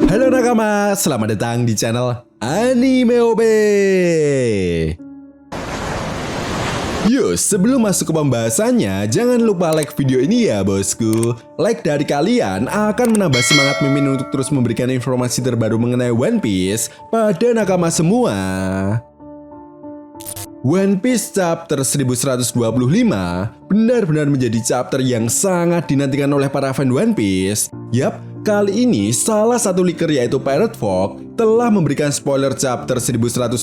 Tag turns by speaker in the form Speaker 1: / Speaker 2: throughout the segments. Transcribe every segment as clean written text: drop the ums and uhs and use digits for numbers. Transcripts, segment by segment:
Speaker 1: Halo nakama, selamat datang di channel Anime OB. Yuk, sebelum masuk ke pembahasannya, jangan lupa like video ini ya bosku. Like dari kalian akan menambah semangat Mimin untuk terus memberikan informasi terbaru mengenai One Piece pada nakama semua. One Piece chapter 1125 benar-benar menjadi chapter yang sangat dinantikan oleh para fan One Piece. Yap, kali ini salah satu leaker yaitu Pirate Fog telah memberikan spoiler chapter 1125.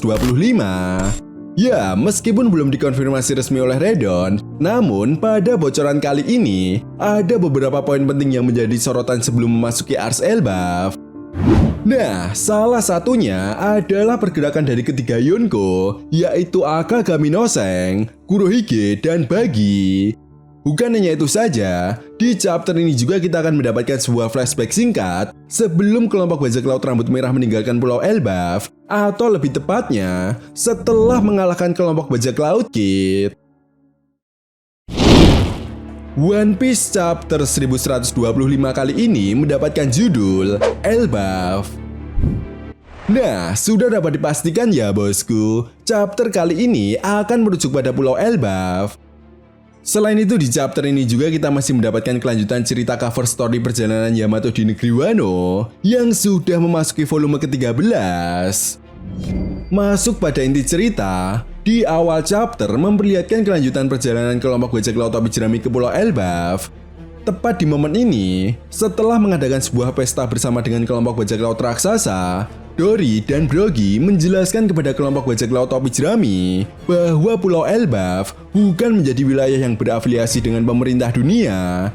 Speaker 1: Ya, meskipun belum dikonfirmasi resmi oleh Redon, namun pada bocoran kali ini ada beberapa poin penting yang menjadi sorotan sebelum memasuki Ars Elbaf. Nah, salah satunya adalah pergerakan dari ketiga Yonko, yaitu Akagami no Seng, Kurohige, dan Bagi. Bukan hanya itu saja, di chapter ini juga kita akan mendapatkan sebuah flashback singkat sebelum kelompok bajak laut rambut merah meninggalkan Pulau Elbaf, atau lebih tepatnya, setelah mengalahkan kelompok bajak laut Kid. One Piece chapter 1125 kali ini mendapatkan judul Elbaf. Nah, sudah dapat dipastikan ya bosku, chapter kali ini akan merujuk pada Pulau Elbaf. Selain itu di chapter ini juga kita masih mendapatkan kelanjutan cerita cover story perjalanan Yamato di negeri Wano yang sudah memasuki volume ke-13. Masuk pada inti cerita, di awal chapter memperlihatkan kelanjutan perjalanan kelompok bajak laut topi jerami ke Pulau Elbaf. Tepat di momen ini, setelah mengadakan sebuah pesta bersama dengan kelompok bajak laut raksasa, Dory dan Brogy menjelaskan kepada kelompok bajak laut topi jerami bahwa Pulau Elbaf bukan menjadi wilayah yang berafiliasi dengan pemerintah dunia,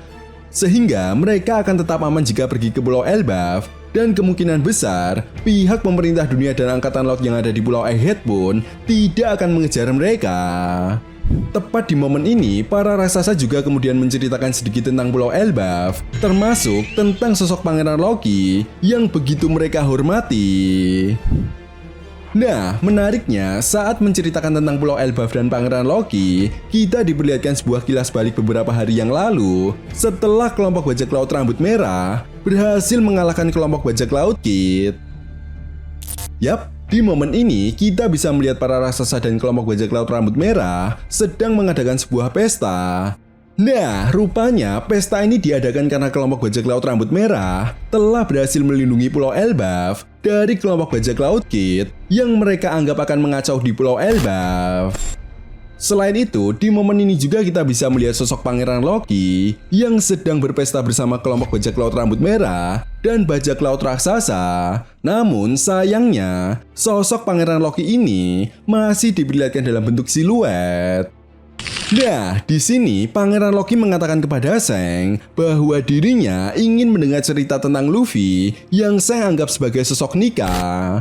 Speaker 1: sehingga mereka akan tetap aman jika pergi ke Pulau Elbaf, dan kemungkinan besar pihak pemerintah dunia dan angkatan laut yang ada di Pulau Egghead pun tidak akan mengejar mereka. Tepat di momen ini, para raksasa juga kemudian menceritakan sedikit tentang Pulau Elbaf, termasuk tentang sosok Pangeran Loki yang begitu mereka hormati. Nah, menariknya, saat menceritakan tentang Pulau Elbaf dan Pangeran Loki, kita diperlihatkan sebuah kilas balik beberapa hari yang lalu, setelah kelompok bajak laut rambut merah berhasil mengalahkan kelompok bajak laut Kid. Yap, di momen ini kita bisa melihat para raksasa dan kelompok bajak laut rambut merah sedang mengadakan sebuah pesta. Nah, rupanya pesta ini diadakan karena kelompok bajak laut rambut merah telah berhasil melindungi Pulau Elbaf dari kelompok bajak laut Kid yang mereka anggap akan mengacau di Pulau Elbaf. Selain itu, di momen ini juga kita bisa melihat sosok Pangeran Loki yang sedang berpesta bersama kelompok bajak laut rambut merah dan bajak laut raksasa. Namun sayangnya, sosok Pangeran Loki ini masih diperlihatkan dalam bentuk siluet. Nah, di sini Pangeran Loki mengatakan kepada Seng bahwa dirinya ingin mendengar cerita tentang Luffy yang Seng anggap sebagai sosok Nika.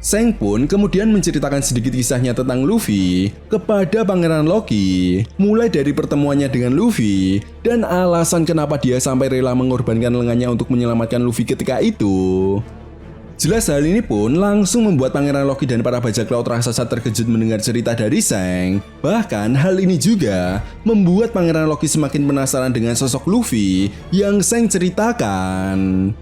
Speaker 1: Seng pun kemudian menceritakan sedikit kisahnya tentang Luffy kepada Pangeran Loki, mulai dari pertemuannya dengan Luffy dan alasan kenapa dia sampai rela mengorbankan lengannya untuk menyelamatkan Luffy ketika itu. Jelas hal ini pun langsung membuat Pangeran Loki dan para bajak laut raksasa terkejut mendengar cerita dari Seng. Bahkan hal ini juga membuat Pangeran Loki semakin penasaran dengan sosok Luffy yang Seng ceritakan.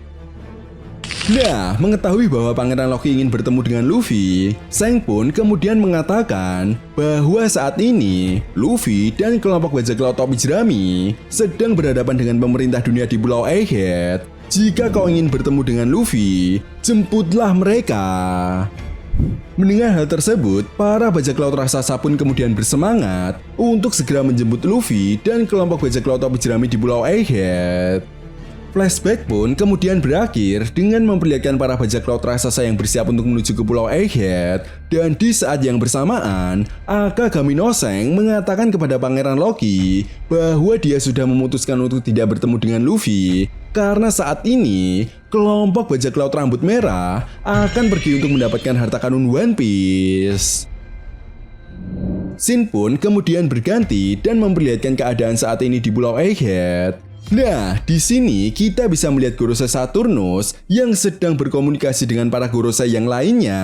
Speaker 1: Nah, mengetahui bahwa Pangeran Loki ingin bertemu dengan Luffy, Seng pun kemudian mengatakan bahwa saat ini Luffy dan kelompok bajak laut topi jerami sedang berhadapan dengan pemerintah dunia di Pulau Egghead. Jika kau ingin bertemu dengan Luffy, jemputlah mereka. Mendengar hal tersebut, para bajak laut raksasa pun kemudian bersemangat untuk segera menjemput Luffy dan kelompok bajak laut topi jerami di Pulau Egghead. Flashback pun kemudian berakhir dengan memperlihatkan para bajak laut raksasa yang bersiap untuk menuju ke Pulau Egghead, dan di saat yang bersamaan, Akagami no Seng mengatakan kepada Pangeran Loki bahwa dia sudah memutuskan untuk tidak bertemu dengan Luffy karena saat ini kelompok bajak laut rambut merah akan pergi untuk mendapatkan harta karun One Piece. Scene pun kemudian berganti dan memperlihatkan keadaan saat ini di Pulau Egghead. Nah, di sini kita bisa melihat Gorosei Saturnus yang sedang berkomunikasi dengan para Gorosei yang lainnya.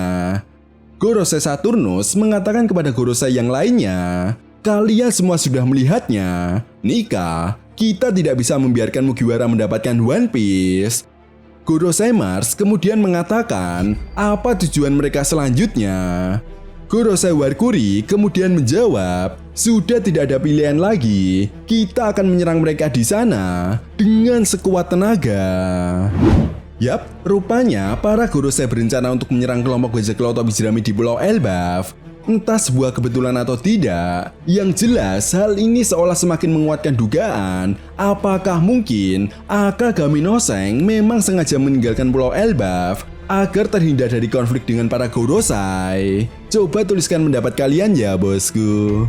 Speaker 1: Gorosei Saturnus mengatakan kepada Gorosei yang lainnya, "Kalian semua sudah melihatnya. Nika, kita tidak bisa membiarkan Mugiwara mendapatkan One Piece." Gorosei Mars kemudian mengatakan apa tujuan mereka selanjutnya. Gorosei Warkuri kemudian menjawab, sudah tidak ada pilihan lagi, kita akan menyerang mereka di sana dengan sekuat tenaga. Yap, rupanya para Gorosei berencana untuk menyerang kelompok bajak laut topi jerami di Pulau Elbaf. Entah sebuah kebetulan atau tidak, yang jelas hal ini seolah semakin menguatkan dugaan apakah mungkin Akagami no Seng memang sengaja meninggalkan Pulau Elbaf agar terhindar dari konflik dengan para Gorosei. Coba tuliskan pendapat kalian ya bosku.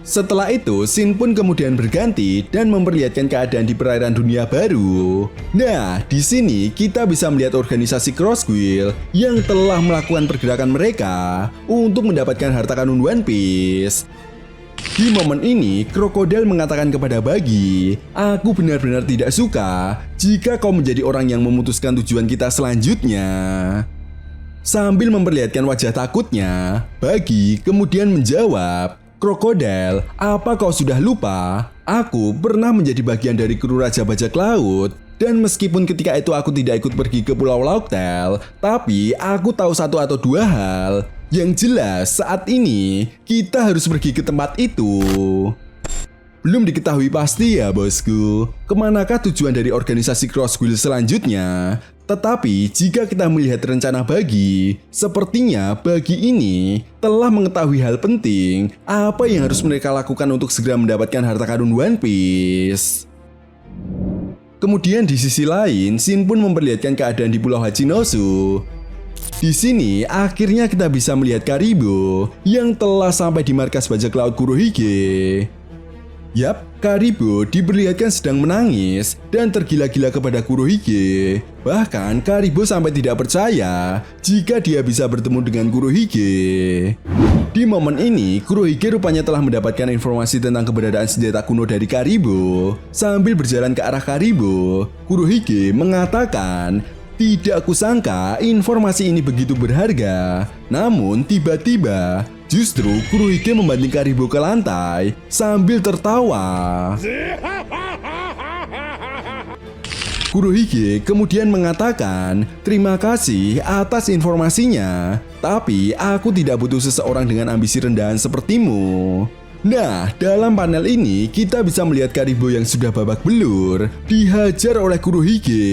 Speaker 1: Setelah itu, Shin pun kemudian berganti dan memperlihatkan keadaan di perairan dunia baru. Nah, di sini kita bisa melihat organisasi Cross Guild yang telah melakukan pergerakan mereka untuk mendapatkan harta karun One Piece. Di momen ini, Crocodile mengatakan kepada Buggy, aku benar-benar tidak suka jika kau menjadi orang yang memutuskan tujuan kita selanjutnya. Sambil memperlihatkan wajah takutnya, Buggy kemudian menjawab, Crocodile, apa kau sudah lupa? Aku pernah menjadi bagian dari kru Raja Bajak Laut. Dan meskipun ketika itu aku tidak ikut pergi ke Pulau Locktail, tapi aku tahu satu atau dua hal. Yang jelas saat ini kita harus pergi ke tempat itu. Belum diketahui pasti ya bosku, kemanakah tujuan dari organisasi Cross Guild selanjutnya. Tetapi jika kita melihat rencana Buggy, sepertinya Buggy ini telah mengetahui hal penting apa yang harus mereka lakukan untuk segera mendapatkan harta karun One Piece. Kemudian di sisi lain, Shin pun memperlihatkan keadaan di Pulau Hachinosu. Di sini akhirnya kita bisa melihat Karibo yang telah sampai di markas bajak laut Kurohige. Yap, Karibo diperlihatkan sedang menangis dan tergila-gila kepada Kurohige. Bahkan Karibo sampai tidak percaya jika dia bisa bertemu dengan Kurohige. Di momen ini, Kurohige rupanya telah mendapatkan informasi tentang keberadaan senjata kuno dari Karibo. Sambil berjalan ke arah Karibo, Kurohige mengatakan, tidak kusangka informasi ini begitu berharga. Namun tiba-tiba justru Kurohige membanting Karibo ke lantai sambil tertawa. Kurohige kemudian mengatakan, terima kasih atas informasinya, tapi aku tidak butuh seseorang dengan ambisi rendahan sepertimu. Nah, dalam panel ini kita bisa melihat Karibo yang sudah babak belur dihajar oleh Kurohige.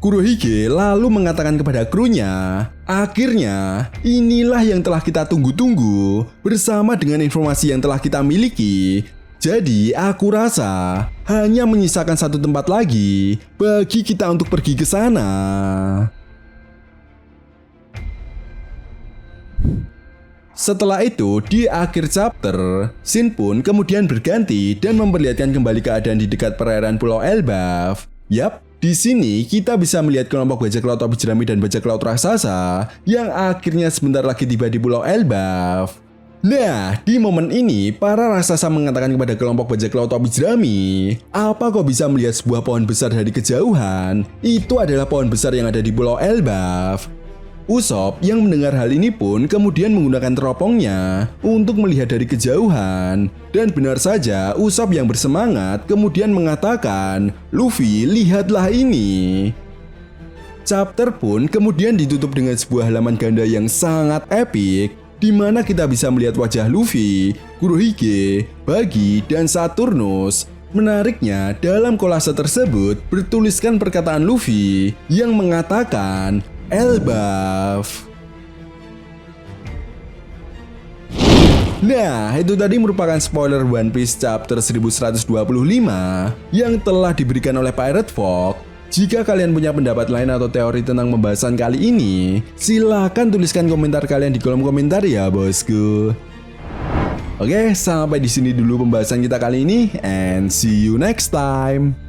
Speaker 1: Kurohige lalu mengatakan kepada krunya, akhirnya inilah yang telah kita tunggu-tunggu bersama dengan informasi yang telah kita miliki. Jadi aku rasa hanya menyisakan satu tempat lagi bagi kita untuk pergi ke sana. Setelah itu, di akhir chapter, Shin pun kemudian berganti dan memperlihatkan kembali keadaan di dekat perairan Pulau Elbaf. Yap, di sini kita bisa melihat kelompok bajak laut topi jerami dan bajak laut raksasa yang akhirnya sebentar lagi tiba di Pulau Elbaf. Nah, di momen ini, para raksasa mengatakan kepada kelompok bajak laut topi jerami, apa kau bisa melihat sebuah pohon besar dari kejauhan? Itu adalah pohon besar yang ada di Pulau Elbaf. Usopp yang mendengar hal ini pun kemudian menggunakan teropongnya untuk melihat dari kejauhan. Dan benar saja, Usopp yang bersemangat kemudian mengatakan, Luffy, lihatlah ini. Chapter pun kemudian ditutup dengan sebuah halaman ganda yang sangat epik, di mana kita bisa melihat wajah Luffy, Kurohige, Buggy, dan Saturnus. Menariknya, dalam kolase tersebut bertuliskan perkataan Luffy yang mengatakan Elbaf. Nah, itu tadi merupakan spoiler One Piece chapter 1125 yang telah diberikan oleh Pirate Fog. Jika kalian punya pendapat lain atau teori tentang pembahasan kali ini, silahkan tuliskan komentar kalian di kolom komentar ya bosku. Oke, sampai di sini dulu pembahasan kita kali ini, and see you next time.